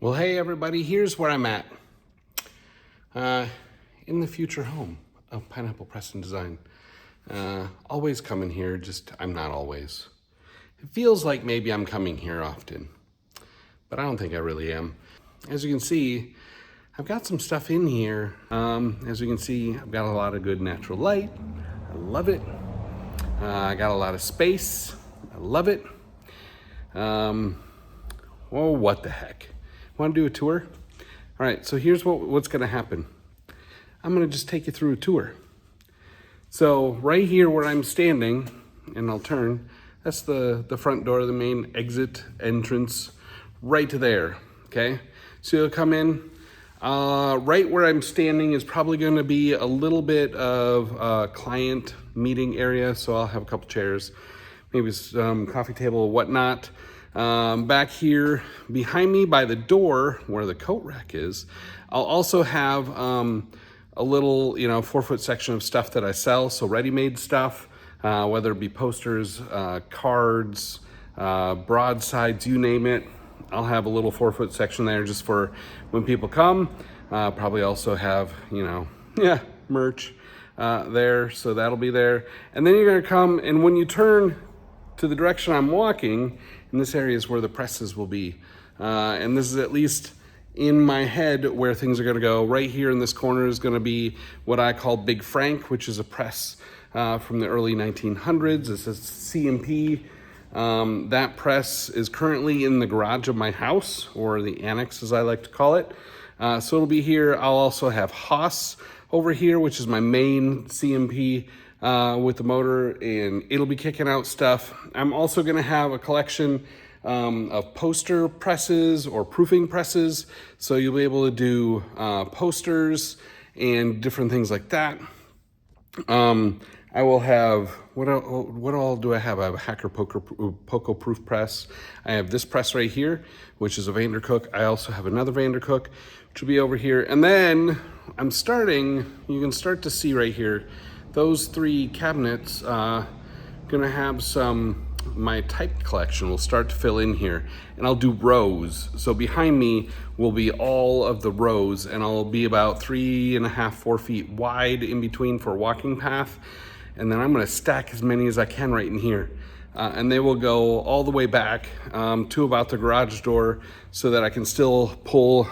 Well, hey everybody, here's where I'm at. In the future home of Pineapple Press and Design. Always coming here, just I'm not always. It feels like maybe I'm coming here often, but I don't think I really am. As you can see, I've got some stuff in here. As you can see, I've got a lot of good natural light. I love it. I got a lot of space. I love it. Oh, what the heck. Want to do a tour? All right, so here's what's gonna happen. I'm gonna just take you through a tour. So right here where I'm standing, and I'll turn, that's the front door, the main exit entrance, right to there, okay? So you'll come in, right where I'm standing is probably gonna be a little bit of a client meeting area, so I'll have a couple chairs, maybe some coffee table, whatnot. Back here behind me by the door where the coat rack is, I'll also have a little 4-foot section of stuff that I sell, so ready-made stuff, whether it be posters, cards, broadsides, you name it. I'll have a little 4-foot section there just for when people come. Probably also have merch there, so that'll be there. And then you're gonna come, and when you turn to the direction I'm walking, and this area is where the presses will be. And this is at least in my head where things are gonna go. Right here in this corner is gonna be what I call Big Frank, which is a press from the early 1900s. It says C&P. That press is currently in the garage of my house, or the annex as I like to call it. So it'll be here. I'll also have Haas over here, which is my main C&P with the motor, and it'll be kicking out stuff. I'm also gonna have a collection of poster presses or proofing presses, so you'll be able to do posters and different things like that. I will have, what all do I have? I have a Hacker Poco proof press. I have this press right here, which is a Vandercook. I also have another Vandercook, which will be over here. And then I'm starting, you can start to see right here, those 3 cabinets, gonna have my type collection will start to fill in here, and I'll do rows. So behind me will be all of the rows, and I'll be about 3.5, 4 feet wide in between for a walking path. And then I'm gonna stack as many as I can right in here. And they will go all the way back to about the garage door so that I can still pull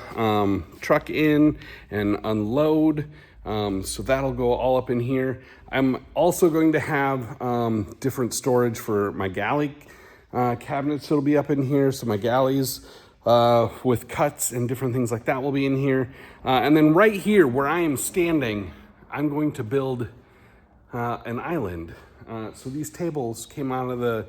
truck in and unload. So that'll go all up in here. I'm also going to have different storage for my galley cabinets that'll be up in here. So my galleys with cuts and different things like that will be in here. And then right here where I am standing, I'm going to build an island. So these tables came out of the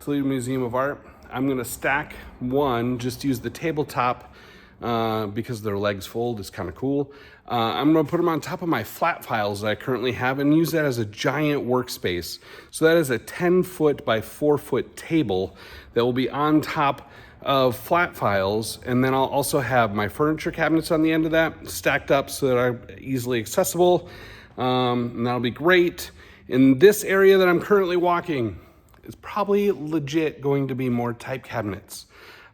Toledo Museum of Art. I'm gonna stack one, just use the tabletop because their legs fold, is kind of cool. I'm gonna put them on top of my flat files that I currently have and use that as a giant workspace. So that is a 10-foot by 4-foot table that will be on top of flat files. And then I'll also have my furniture cabinets on the end of that stacked up so that are easily accessible. And that'll be great. In this area that I'm currently walking is probably legit going to be more type cabinets.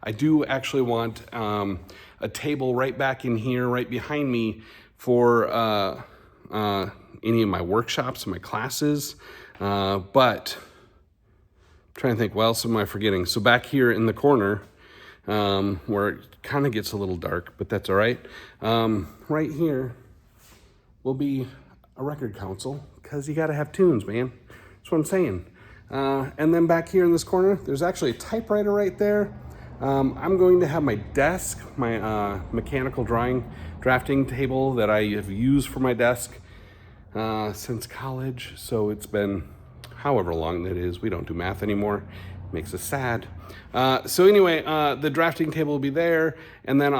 I do actually want a table right back in here, right behind me for any of my workshops and my classes. But I'm trying to think, what else am I forgetting? So back here in the corner, where it kind of gets a little dark, but that's all right. Right here will be a record console, because you gotta have tunes, man. That's what I'm saying. And then back here in this corner, there's actually a typewriter right there. I'm going to have my desk, my mechanical drafting table that I have used for my desk since college. So it's been however long that is. We don't do math anymore. Makes us sad. So anyway, the drafting table will be there, and then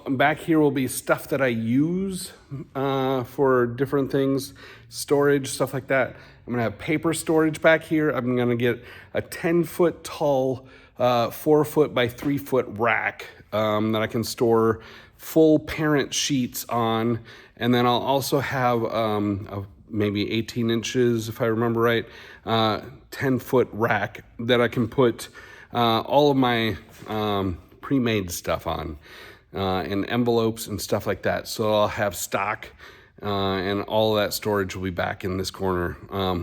back here will be stuff that I use for different things, storage, stuff like that. I'm gonna have paper storage back here. I'm gonna get a 10-foot tall, 4-foot by 3-foot rack that I can store full parent sheets on, and then I'll also have maybe 18 inches, if I remember right, 10-foot rack that I can put all of my pre-made stuff on. and envelopes and stuff like that. So I'll have stock and all that storage will be back in this corner,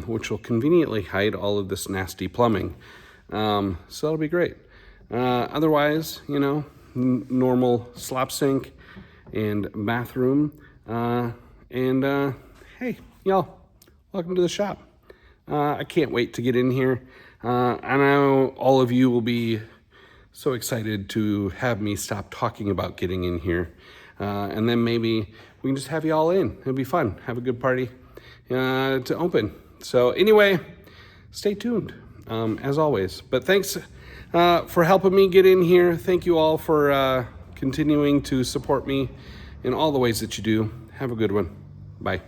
which will conveniently hide all of this nasty plumbing. So that'll be great. Otherwise, you know, normal slop sink and bathroom. Hey, y'all, welcome to the shop. I can't wait to get in here. I know all of you will be so excited to have me stop talking about getting in here. And then maybe we can just have you all in. It'll be fun. Have a good party to open. So anyway, stay tuned as always. But thanks for helping me get in here. Thank you all for continuing to support me in all the ways that you do. Have a good one. Bye.